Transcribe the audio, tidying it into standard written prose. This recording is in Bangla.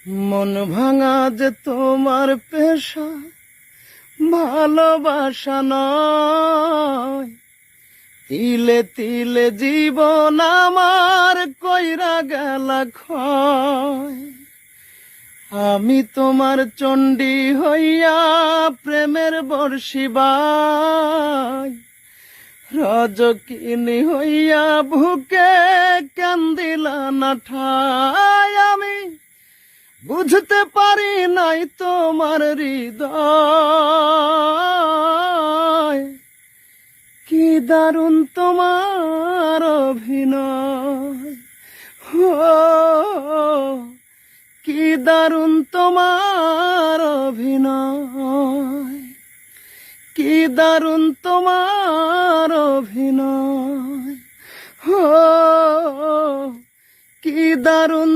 মন ভাঙা যে তোমার পেশা, ভালোবাসা নয়। তিলে তিলে জীবন আমার কইরা গেলা ক্ষয়। আমি তোমার চণ্ডী হইয়া প্রেমের বর্ষি বাই, রজকিনী হইয়া বুকে কান্দিলা না ঠাই। আমি বুঝতে পারি নাই তোমার হৃদয়, কি দারুণ তোমার অভিনয়। ও কি দারুণ তোমার অভিনয়, কি দারুণ তোমার অভিনয়। ও কি দারুণ